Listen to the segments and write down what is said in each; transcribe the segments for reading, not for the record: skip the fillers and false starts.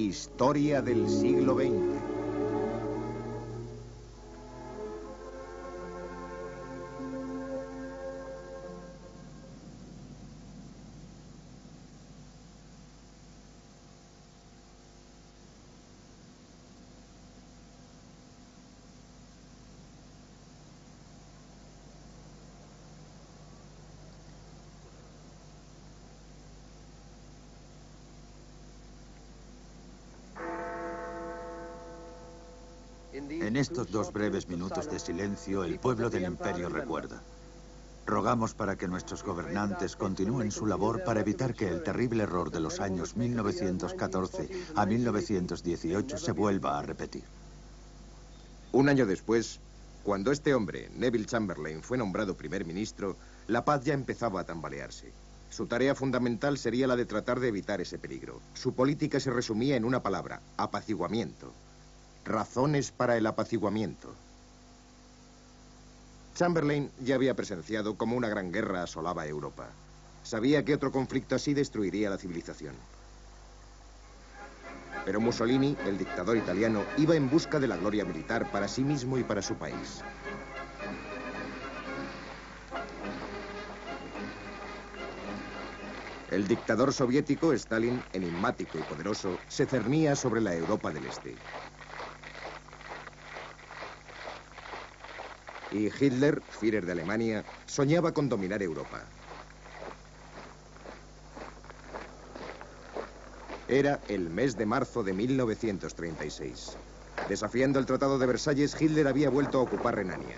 Historia del siglo XX. En estos 2 breves minutos de silencio, el pueblo del Imperio recuerda. Rogamos para que nuestros gobernantes continúen su labor para evitar que el terrible error de los años 1914 a 1918 se vuelva a repetir. Un año después, cuando este hombre, Neville Chamberlain, fue nombrado primer ministro, la paz ya empezaba a tambalearse. Su tarea fundamental sería la de tratar de evitar ese peligro. Su política se resumía en una palabra: apaciguamiento. Razones para el apaciguamiento. Chamberlain ya había presenciado cómo una gran guerra asolaba Europa. Sabía que otro conflicto así destruiría la civilización. Pero Mussolini, el dictador italiano, iba en busca de la gloria militar para sí mismo y para su país. El dictador soviético, Stalin, enigmático y poderoso, se cernía sobre la Europa del Este. Y Hitler, Führer de Alemania, soñaba con dominar Europa. Era el mes de marzo de 1936. Desafiando el Tratado de Versalles, Hitler había vuelto a ocupar Renania.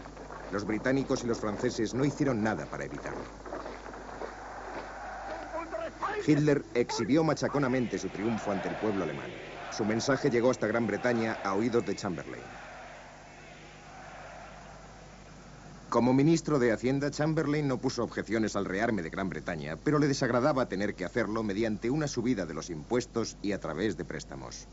Los británicos y los franceses no hicieron nada para evitarlo. Hitler exhibió machaconamente su triunfo ante el pueblo alemán. Su mensaje llegó hasta Gran Bretaña a oídos de Chamberlain. Como ministro de Hacienda, Chamberlain no puso objeciones al rearme de Gran Bretaña, pero le desagradaba tener que hacerlo mediante una subida de los impuestos y a través de préstamos.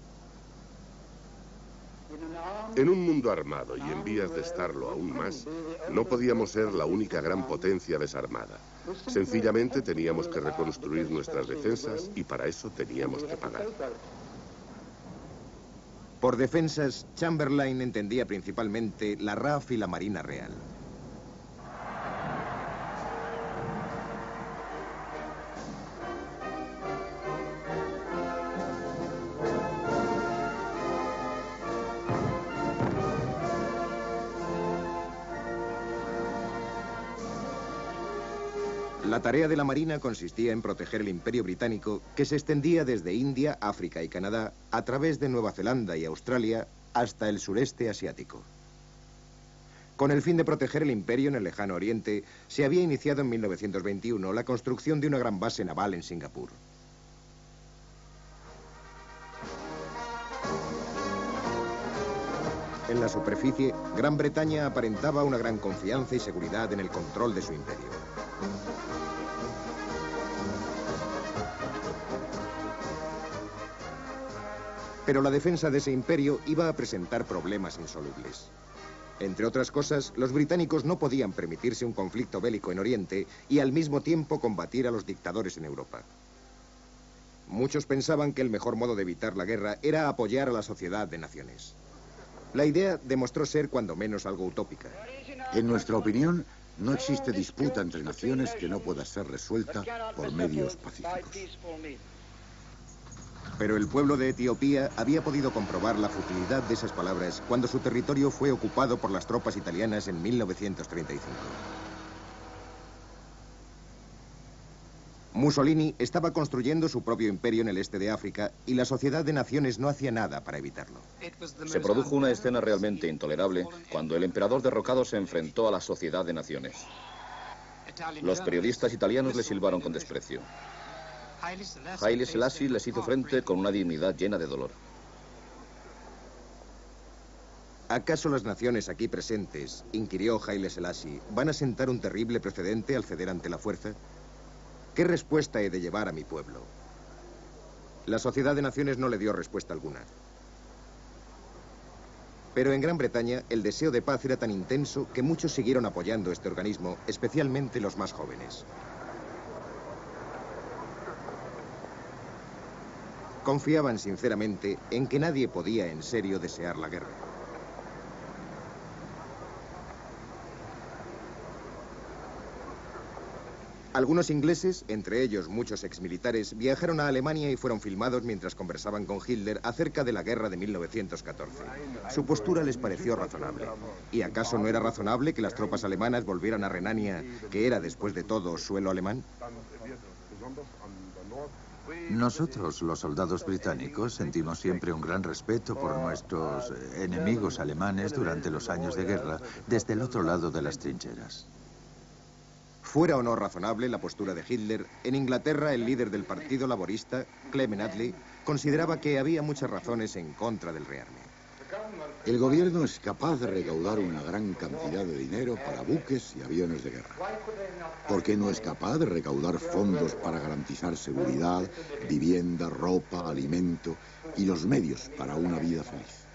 En un mundo armado y en vías de estarlo aún más, no podíamos ser la única gran potencia desarmada. Sencillamente teníamos que reconstruir nuestras defensas y para eso teníamos que pagar. Por defensas, Chamberlain entendía principalmente la RAF y la Marina Real. La tarea de la Marina consistía en proteger el Imperio Británico, que se extendía desde India, África y Canadá, a través de Nueva Zelanda y Australia, hasta el sureste asiático. Con el fin de proteger el imperio en el lejano oriente, se había iniciado en 1921 la construcción de una gran base naval en Singapur. En la superficie, Gran Bretaña aparentaba una gran confianza y seguridad en el control de su imperio. Pero la defensa de ese imperio iba a presentar problemas insolubles. Entre otras cosas, los británicos no podían permitirse un conflicto bélico en Oriente y al mismo tiempo combatir a los dictadores en Europa. Muchos pensaban que el mejor modo de evitar la guerra era apoyar a la Sociedad de Naciones. La idea demostró ser cuando menos algo utópica. En nuestra opinión, no existe disputa entre naciones que no pueda ser resuelta por medios pacíficos. Pero el pueblo de Etiopía había podido comprobar la futilidad de esas palabras cuando su territorio fue ocupado por las tropas italianas en 1935. Mussolini estaba construyendo su propio imperio en el este de África y la Sociedad de Naciones no hacía nada para evitarlo. Se produjo una escena realmente intolerable cuando el emperador derrocado se enfrentó a la Sociedad de Naciones. Los periodistas italianos le silbaron con desprecio. Haile Selassie les hizo frente con una dignidad llena de dolor. ¿Acaso las naciones aquí presentes, inquirió Haile Selassie, van a sentar un terrible precedente al ceder ante la fuerza? ¿Qué respuesta he de llevar a mi pueblo? La Sociedad de Naciones no le dio respuesta alguna. Pero en Gran Bretaña el deseo de paz era tan intenso que muchos siguieron apoyando este organismo, especialmente los más jóvenes. confiaban sinceramente en que nadie podía en serio desear la guerra. Algunos ingleses, entre ellos muchos exmilitares, viajaron a Alemania y fueron filmados mientras conversaban con Hitler acerca de la guerra de 1914. Su postura les pareció razonable. ¿Y acaso no era razonable que las tropas alemanas volvieran a Renania, que era, después de todo, suelo alemán? Nosotros, los soldados británicos, sentimos siempre un gran respeto por nuestros enemigos alemanes durante los años de guerra, desde el otro lado de las trincheras. Fuera o no razonable la postura de Hitler, en Inglaterra el líder del Partido Laborista, Clement Attlee, consideraba que había muchas razones en contra del rearme. El gobierno es capaz de recaudar una gran cantidad de dinero para buques y aviones de guerra. ¿Por qué no es capaz de recaudar fondos para garantizar seguridad, vivienda, ropa, alimento y los medios para una vida feliz?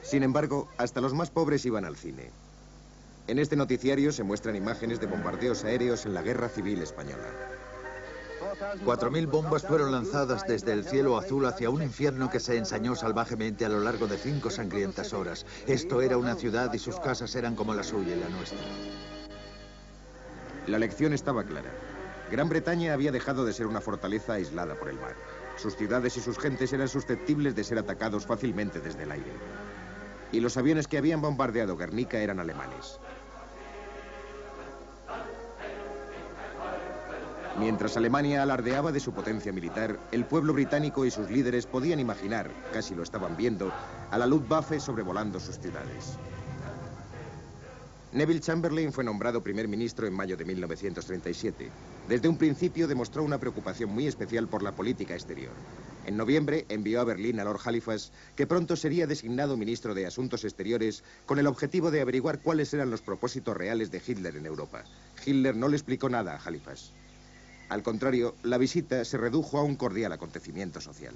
Sin embargo, hasta los más pobres iban al cine. En este noticiario se muestran imágenes de bombardeos aéreos en la Guerra Civil Española. 4.000 bombas fueron lanzadas desde el cielo azul hacia un infierno que se ensañó salvajemente a lo largo de 5 sangrientas horas. Esto era una ciudad y sus casas eran como la suya y la nuestra. La lección estaba clara. Gran Bretaña había dejado de ser una fortaleza aislada por el mar. Sus ciudades y sus gentes eran susceptibles de ser atacados fácilmente desde el aire. Y los aviones que habían bombardeado Guernica eran alemanes. Mientras Alemania alardeaba de su potencia militar, el pueblo británico y sus líderes podían imaginar, casi lo estaban viendo, a la Luftwaffe sobrevolando sus ciudades. Neville Chamberlain fue nombrado primer ministro en mayo de 1937. Desde un principio demostró una preocupación muy especial por la política exterior. En noviembre envió a Berlín a Lord Halifax, que pronto sería designado ministro de Asuntos Exteriores, con el objetivo de averiguar cuáles eran los propósitos reales de Hitler en Europa. Hitler no le explicó nada a Halifax. Al contrario, la visita se redujo a un cordial acontecimiento social.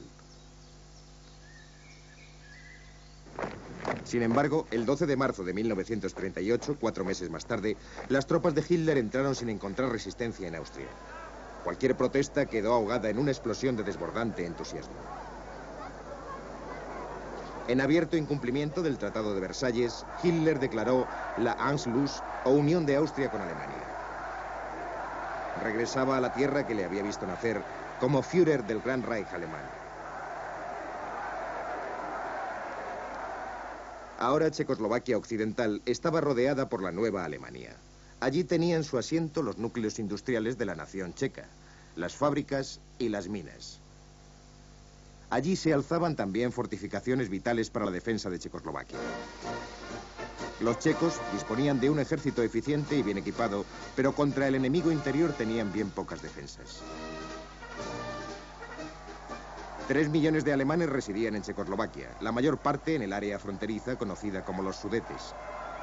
Sin embargo, el 12 de marzo de 1938, 4 meses más tarde, las tropas de Hitler entraron sin encontrar resistencia en Austria. Cualquier protesta quedó ahogada en una explosión de desbordante entusiasmo. En abierto incumplimiento del Tratado de Versalles, Hitler declaró la Anschluss o unión de Austria con Alemania. Regresaba a la tierra que le había visto nacer como Führer del Gran Reich alemán. Ahora Checoslovaquia occidental estaba rodeada por la nueva Alemania. Allí tenían su asiento los núcleos industriales de la nación checa, las fábricas y las minas. Allí se alzaban también fortificaciones vitales para la defensa de Checoslovaquia. Los checos disponían de un ejército eficiente y bien equipado, pero contra el enemigo interior tenían bien pocas defensas. 3 millones de alemanes residían en Checoslovaquia, la mayor parte en el área fronteriza conocida como los Sudetes.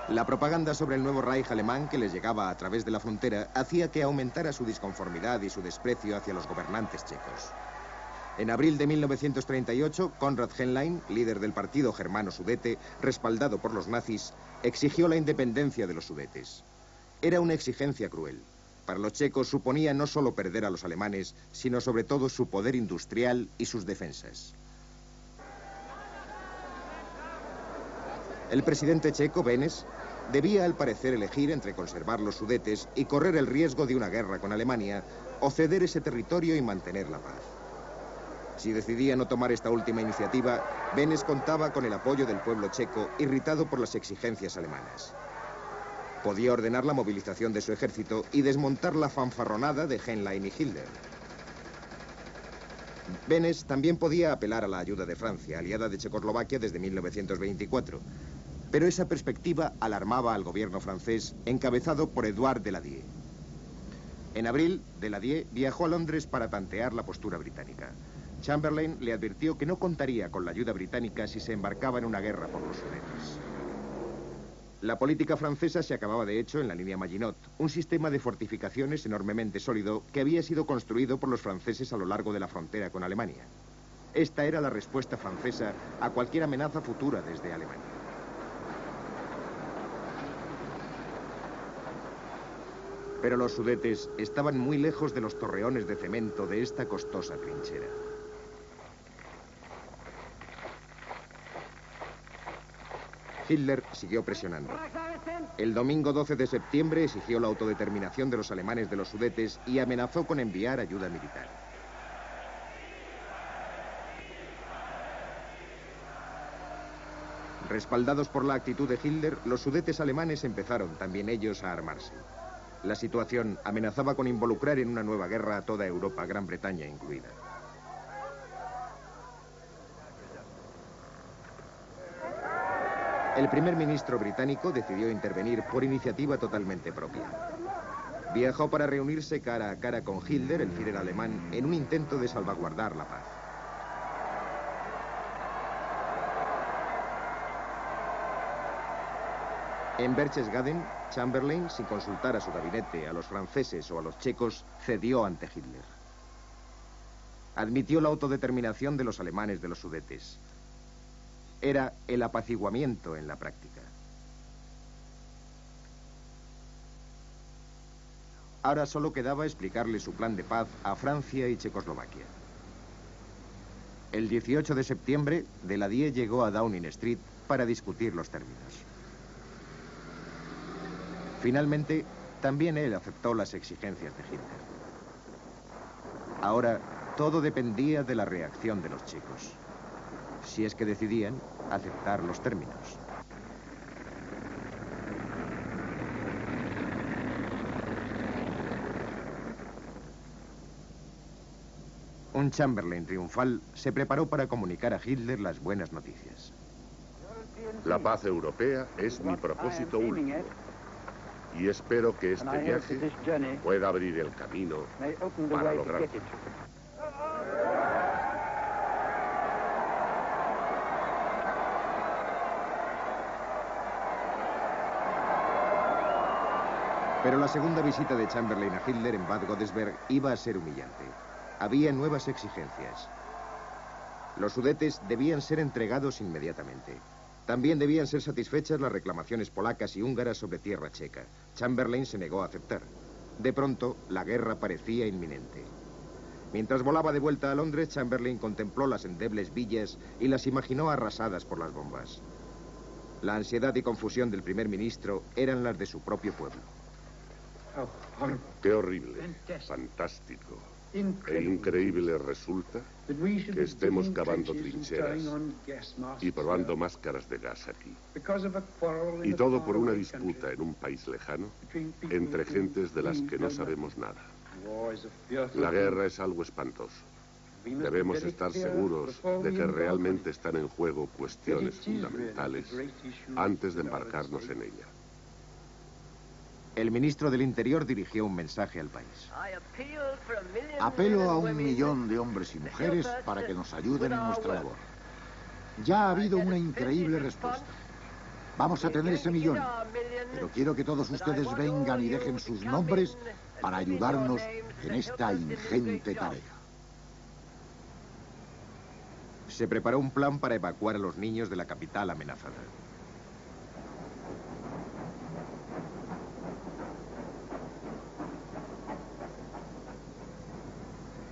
La propaganda sobre el nuevo Reich alemán que les llegaba a través de la frontera hacía que aumentara su disconformidad y su desprecio hacia los gobernantes checos. En abril de 1938, Konrad Henlein, líder del partido germano Sudete, respaldado por los nazis, exigió la independencia de los Sudetes. Era una exigencia cruel. Para los checos suponía no solo perder a los alemanes, sino sobre todo su poder industrial y sus defensas. El presidente checo, Beneš, debía al parecer elegir entre conservar los Sudetes y correr el riesgo de una guerra con Alemania, o ceder ese territorio y mantener la paz. Si decidía no tomar esta última iniciativa, Beneš contaba con el apoyo del pueblo checo, irritado por las exigencias alemanas. Podía ordenar la movilización de su ejército y desmontar la fanfarronada de Henlein y Hitler. Beneš también podía apelar a la ayuda de Francia, aliada de Checoslovaquia desde 1924. Pero esa perspectiva alarmaba al gobierno francés, encabezado por Édouard Daladier. En abril, Daladier viajó a Londres para tantear la postura británica. Chamberlain le advirtió que no contaría con la ayuda británica si se embarcaba en una guerra por los Sudetes. La política francesa se acababa de hecho en la línea Maginot, un sistema de fortificaciones enormemente sólido que había sido construido por los franceses a lo largo de la frontera con Alemania. Esta era la respuesta francesa a cualquier amenaza futura desde Alemania. Pero los Sudetes estaban muy lejos de los torreones de cemento de esta costosa trinchera. Hitler siguió presionando. El domingo 12 de septiembre exigió la autodeterminación de los alemanes de los Sudetes y amenazó con enviar ayuda militar. Respaldados por la actitud de Hitler, los Sudetes alemanes empezaron también ellos a armarse. La situación amenazaba con involucrar en una nueva guerra a toda Europa, Gran Bretaña incluida. El primer ministro británico decidió intervenir por iniciativa totalmente propia. Viajó para reunirse cara a cara con Hitler, el Führer alemán, en un intento de salvaguardar la paz. En Berchtesgaden, Chamberlain, sin consultar a su gabinete, a los franceses o a los checos, cedió ante Hitler. Admitió la autodeterminación de los alemanes de los Sudetes. Era el apaciguamiento en la práctica. Ahora solo quedaba explicarle su plan de paz a Francia y Checoslovaquia. El 18 de septiembre, Daladier llegó a Downing Street para discutir los términos. Finalmente, también él aceptó las exigencias de Hitler. Ahora, todo dependía de la reacción de los checos, si es que decidían aceptar los términos. Un Chamberlain triunfal se preparó para comunicar a Hitler las buenas noticias. La paz europea es mi propósito último. Y espero que este viaje pueda abrir el camino para lograrlo. Pero la segunda visita de Chamberlain a Hitler en Bad Godesberg iba a ser humillante. Había nuevas exigencias. Los Sudetes debían ser entregados inmediatamente. También debían ser satisfechas las reclamaciones polacas y húngaras sobre tierra checa. Chamberlain se negó a aceptar. De pronto, la guerra parecía inminente. Mientras volaba de vuelta a Londres, Chamberlain contempló las endebles villas y las imaginó arrasadas por las bombas. La ansiedad y confusión del primer ministro eran las de su propio pueblo. Qué horrible, fantástico e increíble resulta que estemos cavando trincheras y probando máscaras de gas aquí. Y todo por una disputa en un país lejano entre gentes de las que no sabemos nada. La guerra es algo espantoso. Debemos estar seguros de que realmente están en juego cuestiones fundamentales antes de embarcarnos en ella. El ministro del Interior dirigió un mensaje al país. Apelo a 1 millón de hombres y mujeres para que nos ayuden en nuestra labor. Ya ha habido una increíble respuesta. Vamos a tener ese 1 millón, pero quiero que todos ustedes vengan y dejen sus nombres para ayudarnos en esta ingente tarea. Se preparó un plan para evacuar a los niños de la capital amenazada.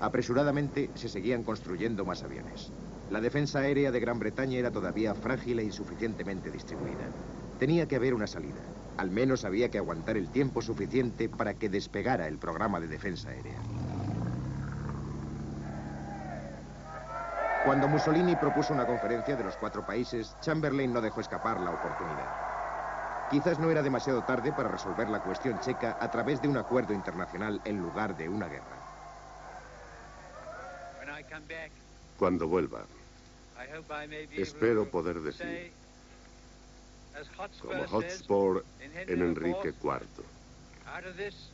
Apresuradamente se seguían construyendo más aviones. La defensa aérea de Gran Bretaña era todavía frágil e insuficientemente distribuida. Tenía que haber una salida. Al menos había que aguantar el tiempo suficiente para que despegara el programa de defensa aérea. Cuando Mussolini propuso una conferencia de los 4 países, Chamberlain no dejó escapar la oportunidad. Quizás no era demasiado tarde para resolver la cuestión checa a través de un acuerdo internacional en lugar de una guerra. Cuando vuelva, espero poder decir, como Hotspur en Enrique IV,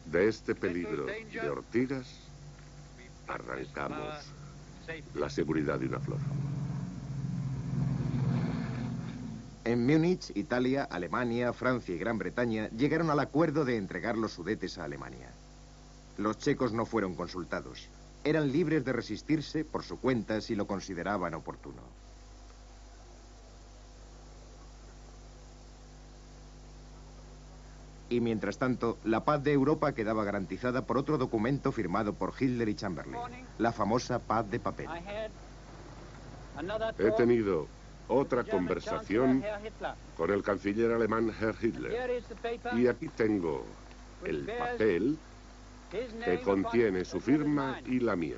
de este peligro de ortigas arrancamos la seguridad de una flor. En Múnich, Italia, Alemania, Francia y Gran Bretaña llegaron al acuerdo de entregar los Sudetes a Alemania. Los checos no fueron consultados. Eran libres de resistirse por su cuenta si lo consideraban oportuno. Y mientras tanto, la paz de Europa quedaba garantizada por otro documento firmado por Hitler y Chamberlain, la famosa paz de papel. He tenido otra conversación con el canciller alemán Herr Hitler. Y aquí tengo el papel que contiene su firma y la mía.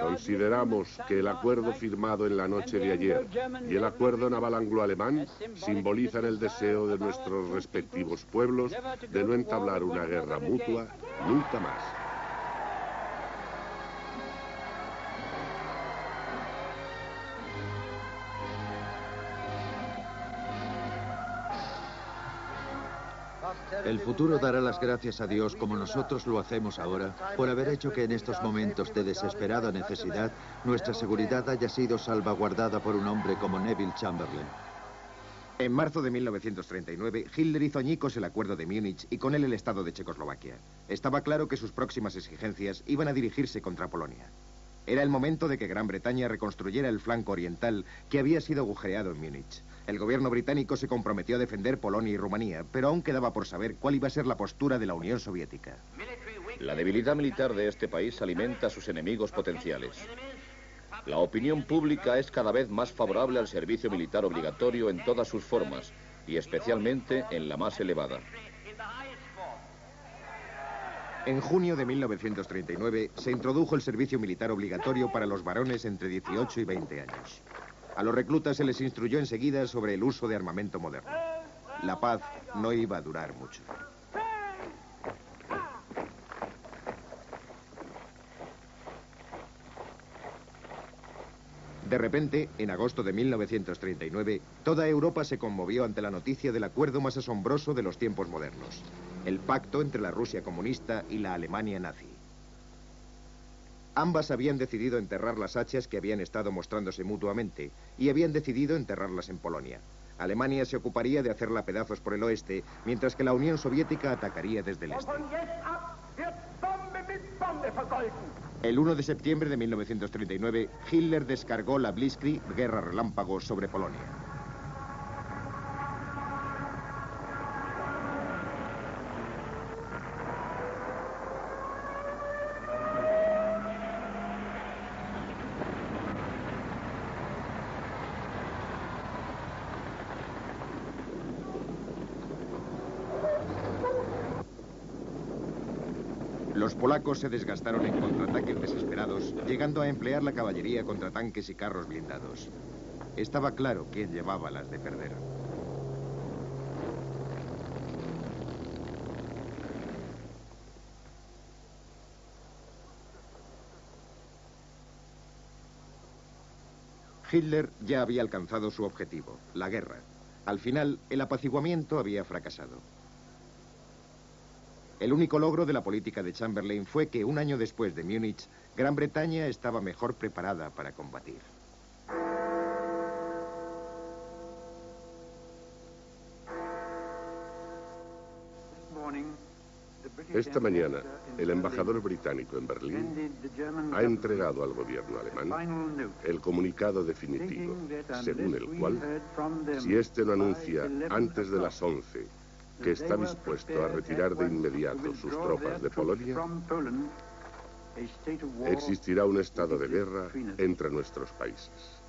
Consideramos que el acuerdo firmado en la noche de ayer y el acuerdo naval anglo-alemán simbolizan el deseo de nuestros respectivos pueblos de no entablar una guerra mutua nunca más. El futuro dará las gracias a Dios, como nosotros lo hacemos ahora, por haber hecho que en estos momentos de desesperada necesidad nuestra seguridad haya sido salvaguardada por un hombre como Neville Chamberlain. En marzo de 1939, Hitler hizo añicos el Acuerdo de Múnich y con él el Estado de Checoslovaquia. Estaba claro que sus próximas exigencias iban a dirigirse contra Polonia. Era el momento de que Gran Bretaña reconstruyera el flanco oriental que había sido agujereado en Múnich. El gobierno británico se comprometió a defender Polonia y Rumanía, pero aún quedaba por saber cuál iba a ser la postura de la Unión Soviética. La debilidad militar de este país alimenta a sus enemigos potenciales. La opinión pública es cada vez más favorable al servicio militar obligatorio en todas sus formas, y especialmente en la más elevada. En junio de 1939 se introdujo el servicio militar obligatorio para los varones entre 18 y 20 años. A los reclutas se les instruyó enseguida sobre el uso de armamento moderno. La paz no iba a durar mucho. De repente, en agosto de 1939, toda Europa se conmovió ante la noticia del acuerdo más asombroso de los tiempos modernos: el pacto entre la Rusia comunista y la Alemania nazi. Ambas habían decidido enterrar las hachas que habían estado mostrándose mutuamente y habían decidido enterrarlas en Polonia. Alemania se ocuparía de hacerla pedazos por el oeste, mientras que la Unión Soviética atacaría desde el este. El 1 de septiembre de 1939, Hitler descargó la Blitzkrieg, guerra relámpago, sobre Polonia. Los polacos se desgastaron en contraataques desesperados, llegando a emplear la caballería contra tanques y carros blindados. Estaba claro quién llevaba las de perder. Hitler ya había alcanzado su objetivo, la guerra. Al final, el apaciguamiento había fracasado. El único logro de la política de Chamberlain fue que, un año después de Múnich, Gran Bretaña estaba mejor preparada para combatir. Esta mañana, el embajador británico en Berlín ha entregado al gobierno alemán el comunicado definitivo, según el cual, si este no anuncia antes de las 11 que está dispuesto a retirar de inmediato sus tropas de Polonia, existirá un estado de guerra entre nuestros países.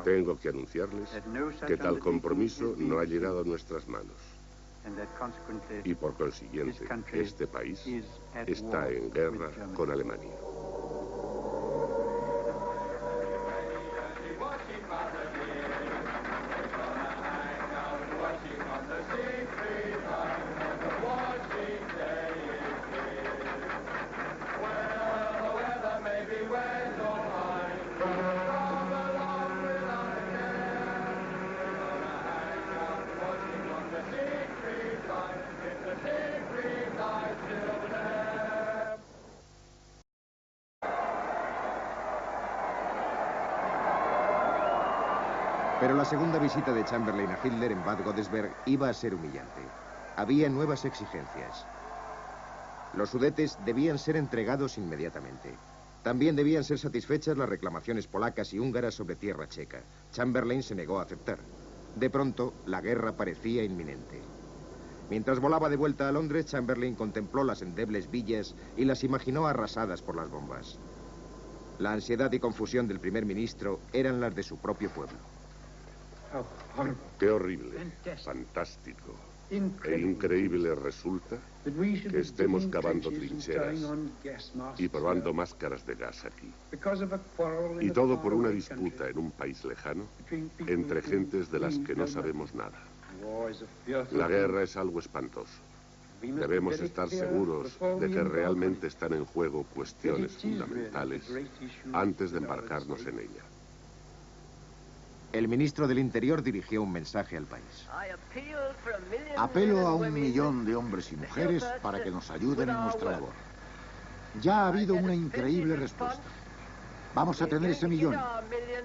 Tengo que anunciarles que tal compromiso no ha llegado a nuestras manos. Y por consiguiente, este país está en guerra con Alemania. Pero la segunda visita de Chamberlain a Hitler en Bad Godesberg iba a ser humillante. Había nuevas exigencias. Los Sudetes debían ser entregados inmediatamente. También debían ser satisfechas las reclamaciones polacas y húngaras sobre tierra checa. Chamberlain se negó a aceptar. De pronto, la guerra parecía inminente. Mientras volaba de vuelta a Londres, Chamberlain contempló las endebles villas y las imaginó arrasadas por las bombas. La ansiedad y confusión del primer ministro eran las de su propio pueblo. Qué horrible, fantástico e increíble resulta que estemos cavando trincheras y probando máscaras de gas aquí. Y todo por una disputa en un país lejano entre gentes de las que no sabemos nada. La guerra es algo espantoso. Debemos estar seguros de que realmente están en juego cuestiones fundamentales antes de embarcarnos en ella. El ministro del Interior dirigió un mensaje al país. Apelo a 1 millón de hombres y mujeres para que nos ayuden en nuestra labor. Ya ha habido una increíble respuesta. Vamos a tener ese 1 millón,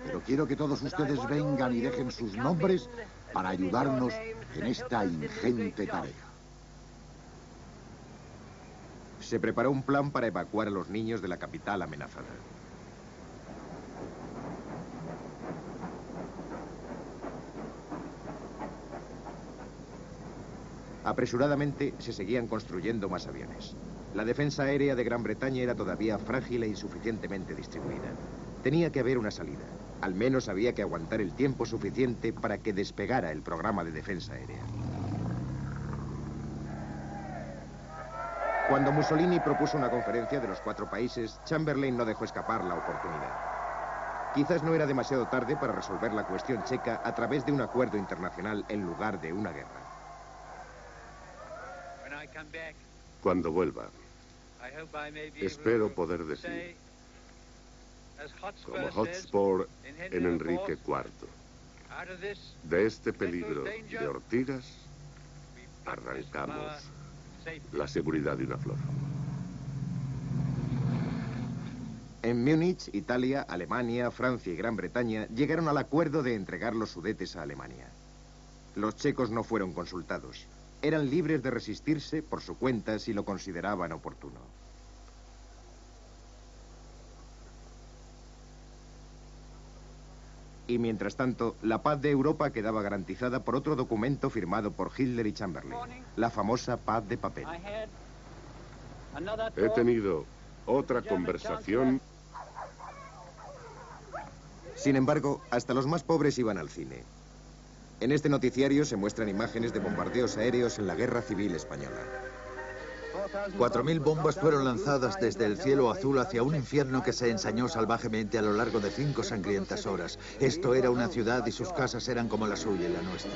pero quiero que todos ustedes vengan y dejen sus nombres para ayudarnos en esta ingente tarea. Se preparó un plan para evacuar a los niños de la capital amenazada. Apresuradamente se seguían construyendo más aviones. La defensa aérea de Gran Bretaña era todavía frágil e insuficientemente distribuida. Tenía que haber una salida. Al menos había que aguantar el tiempo suficiente para que despegara el programa de defensa aérea. Cuando Mussolini propuso una conferencia de los 4 países, Chamberlain no dejó escapar la oportunidad. Quizás no era demasiado tarde para resolver la cuestión checa a través de un acuerdo internacional en lugar de una guerra. Cuando vuelva, espero poder decir, como Hotspur en Enrique IV, de este peligro de ortigas arrancamos la seguridad de una flor. En Múnich, Italia, Alemania, Francia y Gran Bretaña llegaron al acuerdo de entregar los Sudetes a Alemania. Los checos no fueron consultados. Eran libres de resistirse por su cuenta si lo consideraban oportuno. Y mientras tanto, la paz de Europa quedaba garantizada por otro documento firmado por Hitler y Chamberlain, la famosa paz de papel. He tenido otra conversación. Sin embargo, hasta los más pobres iban al cine. En este noticiario se muestran imágenes de bombardeos aéreos en la Guerra Civil Española. 4.000 bombas fueron lanzadas desde el cielo azul hacia un infierno que se ensañó salvajemente a lo largo de 5 sangrientas horas. Esto era una ciudad y sus casas eran como la suya y la nuestra.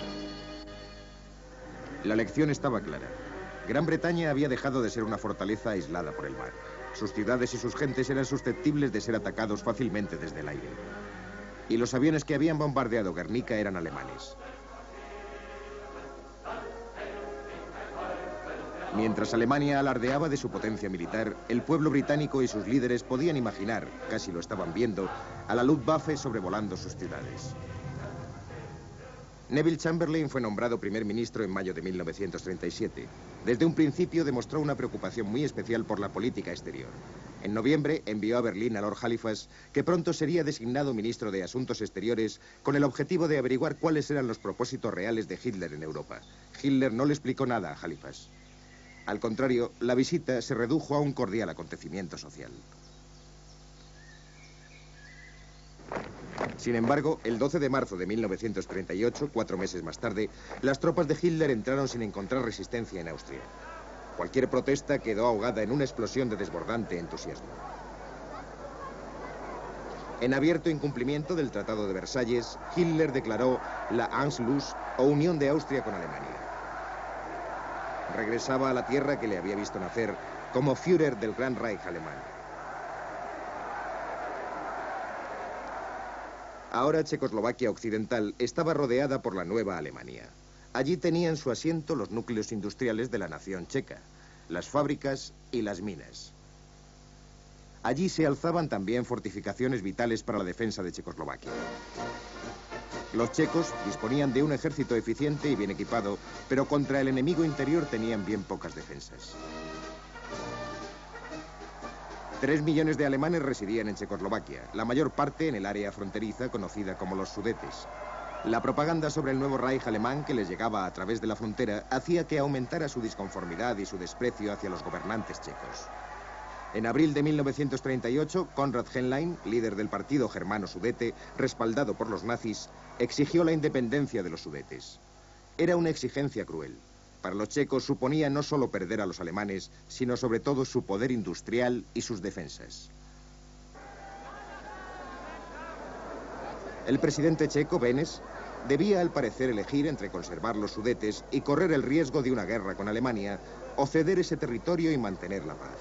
La lección estaba clara. Gran Bretaña había dejado de ser una fortaleza aislada por el mar. Sus ciudades y sus gentes eran susceptibles de ser atacados fácilmente desde el aire. Y los aviones que habían bombardeado Guernica eran alemanes. Mientras Alemania alardeaba de su potencia militar, el pueblo británico y sus líderes podían imaginar, casi lo estaban viendo, a la Luftwaffe sobrevolando sus ciudades. Neville Chamberlain fue nombrado primer ministro en mayo de 1937. Desde un principio demostró una preocupación muy especial por la política exterior. En noviembre envió a Berlín a Lord Halifax, que pronto sería designado ministro de Asuntos Exteriores, con el objetivo de averiguar cuáles eran los propósitos reales de Hitler en Europa. Hitler no le explicó nada a Halifax. Al contrario, la visita se redujo a un cordial acontecimiento social. Sin embargo, el 12 de marzo de 1938, 4 meses más tarde, las tropas de Hitler entraron sin encontrar resistencia en Austria. Cualquier protesta quedó ahogada en una explosión de desbordante entusiasmo. En abierto incumplimiento del Tratado de Versalles, Hitler declaró la Anschluss o unión de Austria con Alemania. Regresaba a la tierra que le había visto nacer como Führer del Gran Reich alemán. Ahora Checoslovaquia Occidental estaba rodeada por la nueva Alemania. Allí tenían su asiento los núcleos industriales de la nación checa, las fábricas y las minas. Allí se alzaban también fortificaciones vitales para la defensa de Checoslovaquia. Los checos disponían de un ejército eficiente y bien equipado, pero contra el enemigo interior tenían bien pocas defensas. 3 millones de alemanes residían en Checoslovaquia, la mayor parte en el área fronteriza conocida como los Sudetes. La propaganda sobre el nuevo Reich alemán que les llegaba a través de la frontera hacía que aumentara su disconformidad y su desprecio hacia los gobernantes checos. En abril de 1938, Konrad Henlein, líder del partido germano sudete, respaldado por los nazis, exigió la independencia de los Sudetes. Era una exigencia cruel. Para los checos suponía no solo perder a los alemanes, sino sobre todo su poder industrial y sus defensas. El presidente checo, Benes, debía al parecer elegir entre conservar los Sudetes y correr el riesgo de una guerra con Alemania, o ceder ese territorio y mantener la paz.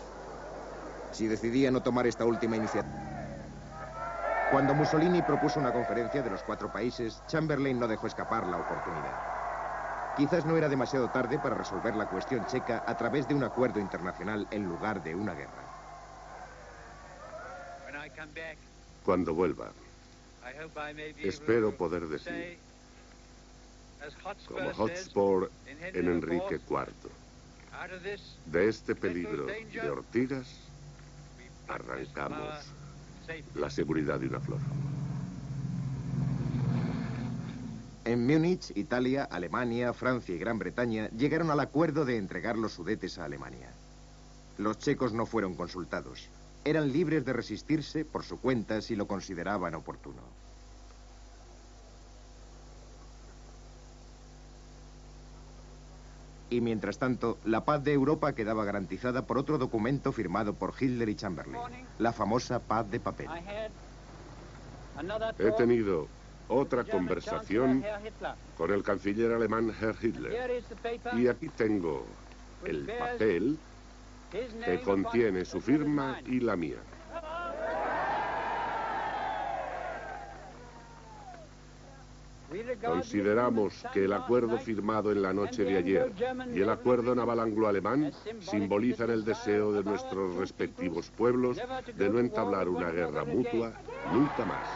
Si decidía no tomar esta última iniciativa. Cuando Mussolini propuso una conferencia de los 4 países, Chamberlain no dejó escapar la oportunidad. Quizás no era demasiado tarde para resolver la cuestión checa a través de un acuerdo internacional en lugar de una guerra. Cuando vuelva, espero poder decir, como Hotspur en Enrique IV, de este peligro de ortigas arrancamos la seguridad de una flor. En Múnich, Italia, Alemania, Francia y Gran Bretaña llegaron al acuerdo de entregar los Sudetes a Alemania. Los checos no fueron consultados. Eran libres de resistirse por su cuenta si lo consideraban oportuno. Y mientras tanto, la paz de Europa quedaba garantizada por otro documento firmado por Hitler y Chamberlain, la famosa paz de papel. He tenido otra conversación con el canciller alemán Herr Hitler. Y aquí tengo el papel que contiene su firma y la mía. Consideramos que el acuerdo firmado en la noche de ayer y el acuerdo naval anglo-alemán simbolizan el deseo de nuestros respectivos pueblos de no entablar una guerra mutua nunca más.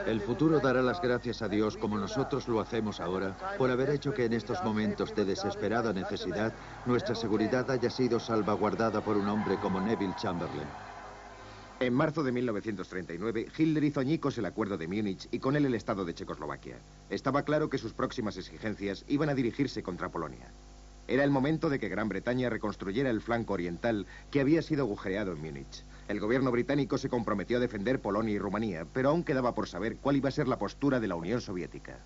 El futuro dará las gracias a Dios como nosotros lo hacemos ahora por haber hecho que en estos momentos de desesperada necesidad nuestra seguridad haya sido salvaguardada por un hombre como Neville Chamberlain. En marzo de 1939, Hitler hizo añicos el acuerdo de Múnich y con él el Estado de Checoslovaquia. Estaba claro que sus próximas exigencias iban a dirigirse contra Polonia. Era el momento de que Gran Bretaña reconstruyera el flanco oriental que había sido agujereado en Múnich. El gobierno británico se comprometió a defender Polonia y Rumanía, pero aún quedaba por saber cuál iba a ser la postura de la Unión Soviética.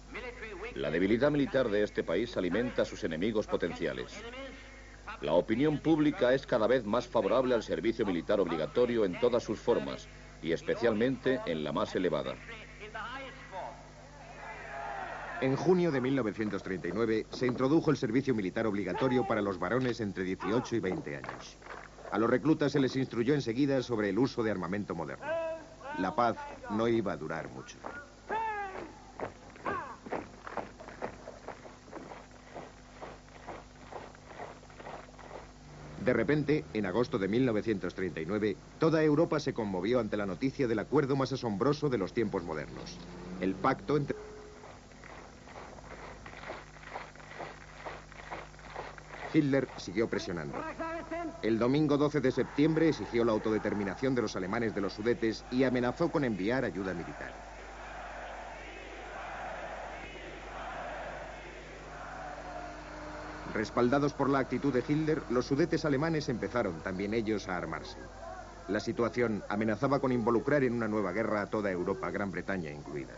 La debilidad militar de este país alimenta a sus enemigos potenciales. La opinión pública es cada vez más favorable al servicio militar obligatorio en todas sus formas, y especialmente en la más elevada. En junio de 1939 se introdujo el servicio militar obligatorio para los varones entre 18 y 20 años. A los reclutas se les instruyó enseguida sobre el uso de armamento moderno. La paz no iba a durar mucho. De repente, en agosto de 1939, toda Europa se conmovió ante la noticia del acuerdo más asombroso de los tiempos modernos. El pacto entre... Hitler siguió presionando. El domingo 12 de septiembre exigió la autodeterminación de los alemanes de los Sudetes y amenazó con enviar ayuda militar. Respaldados por la actitud de Hitler, los Sudetes alemanes empezaron también ellos a armarse. La situación amenazaba con involucrar en una nueva guerra a toda Europa, Gran Bretaña incluida.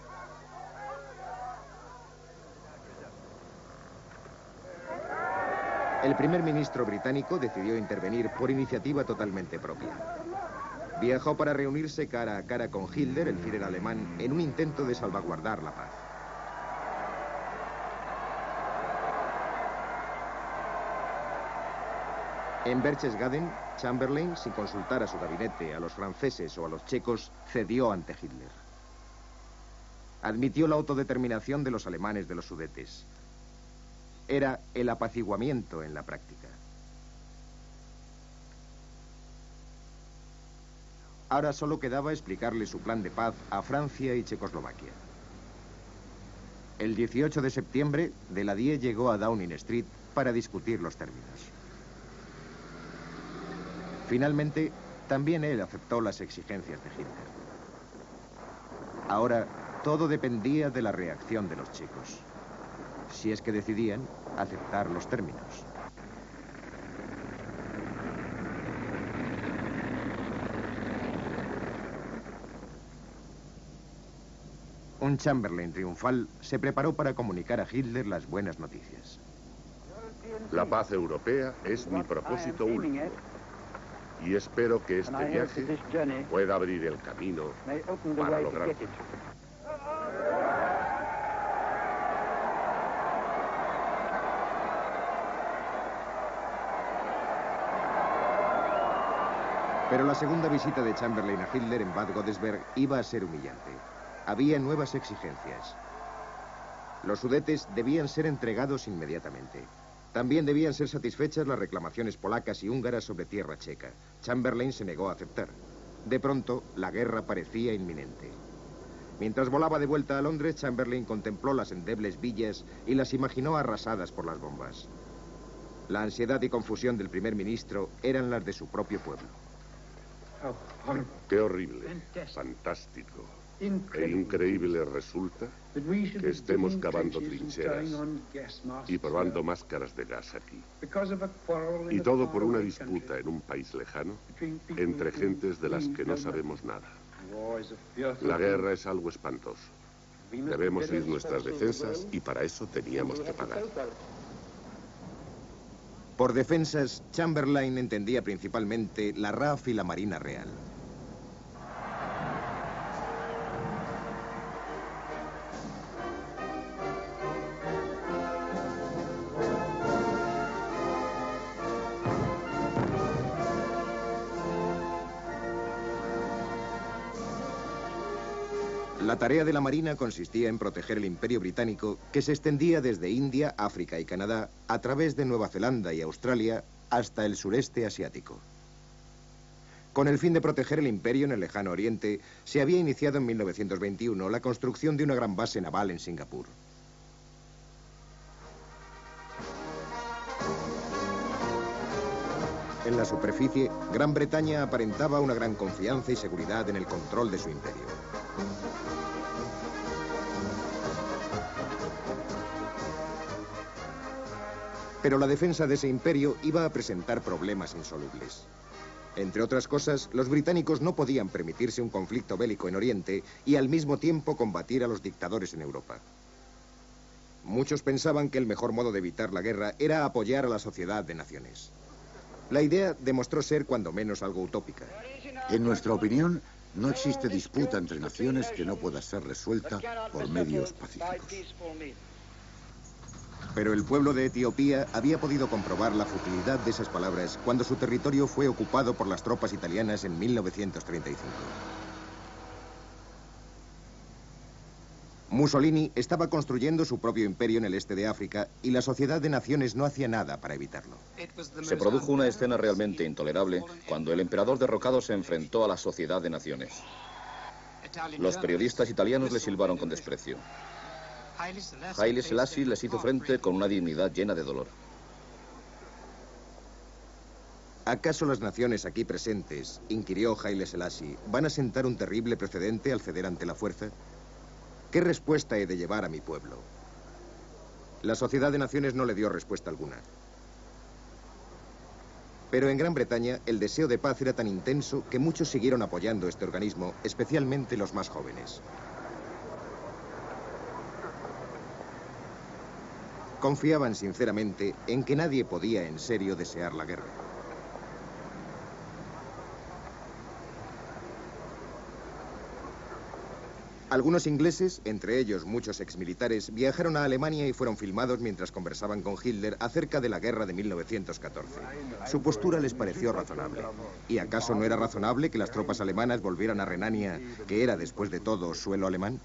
El primer ministro británico decidió intervenir por iniciativa totalmente propia. Viajó para reunirse cara a cara con Hitler, el Führer alemán, en un intento de salvaguardar la paz. En Berchtesgaden, Chamberlain, sin consultar a su gabinete, a los franceses o a los checos, cedió ante Hitler. Admitió la autodeterminación de los alemanes de los Sudetes. Era el apaciguamiento en la práctica. Ahora solo quedaba explicarle su plan de paz a Francia y Checoslovaquia. El 18 de septiembre, Daladier llegó a Downing Street para discutir los términos. Finalmente, también él aceptó las exigencias de Hitler. Ahora, todo dependía de la reacción de los chicos, si es que decidían aceptar los términos. Un Chamberlain triunfal se preparó para comunicar a Hitler las buenas noticias. La paz europea es mi propósito último. Y espero que este viaje pueda abrir el camino para lograrlo. Pero la segunda visita de Chamberlain a Hitler en Bad Godesberg iba a ser humillante. Había nuevas exigencias. Los Sudetes debían ser entregados inmediatamente. También debían ser satisfechas las reclamaciones polacas y húngaras sobre tierra checa. Chamberlain se negó a aceptar. De pronto, la guerra parecía inminente. Mientras volaba de vuelta a Londres, Chamberlain contempló las endebles villas y las imaginó arrasadas por las bombas. La ansiedad y confusión del primer ministro eran las de su propio pueblo. Qué horrible, fantástico e increíble resulta que estemos cavando trincheras y probando máscaras de gas aquí. Y todo por una disputa en un país lejano entre gentes de las que no sabemos nada. La guerra es algo espantoso. Debemos ir nuestras defensas y para eso teníamos que pagar. Por defensas, Chamberlain entendía principalmente la RAF y la Marina Real. La tarea de la Marina consistía en proteger el Imperio Británico, que se extendía desde India, África y Canadá, a través de Nueva Zelanda y Australia, hasta el sureste asiático. Con el fin de proteger el imperio en el lejano oriente, se había iniciado en 1921 la construcción de una gran base naval en Singapur. En la superficie, Gran Bretaña aparentaba una gran confianza y seguridad en el control de su imperio. Pero la defensa de ese imperio iba a presentar problemas insolubles. Entre otras cosas, los británicos no podían permitirse un conflicto bélico en Oriente y al mismo tiempo combatir a los dictadores en Europa. Muchos pensaban que el mejor modo de evitar la guerra era apoyar a la Sociedad de Naciones. La idea demostró ser cuando menos algo utópica. En nuestra opinión, no existe disputa entre naciones que no pueda ser resuelta por medios pacíficos. Pero el pueblo de Etiopía había podido comprobar la futilidad de esas palabras cuando su territorio fue ocupado por las tropas italianas en 1935. Mussolini estaba construyendo su propio imperio en el este de África y la Sociedad de Naciones no hacía nada para evitarlo. Se produjo una escena realmente intolerable cuando el emperador derrocado se enfrentó a la Sociedad de Naciones. Los periodistas italianos le silbaron con desprecio. Haile Selassie les hizo frente con una dignidad llena de dolor. ¿Acaso las naciones aquí presentes, inquirió Haile Selassie, van a sentar un terrible precedente al ceder ante la fuerza? ¿Qué respuesta he de llevar a mi pueblo? La Sociedad de Naciones no le dio respuesta alguna. Pero en Gran Bretaña el deseo de paz era tan intenso que muchos siguieron apoyando este organismo, especialmente los más jóvenes. Confiaban sinceramente en que nadie podía en serio desear la guerra. Algunos ingleses, entre ellos muchos exmilitares, viajaron a Alemania y fueron filmados mientras conversaban con Hitler acerca de la guerra de 1914. Su postura les pareció razonable. ¿Y acaso no era razonable que las tropas alemanas volvieran a Renania, que era, después de todo, suelo alemán?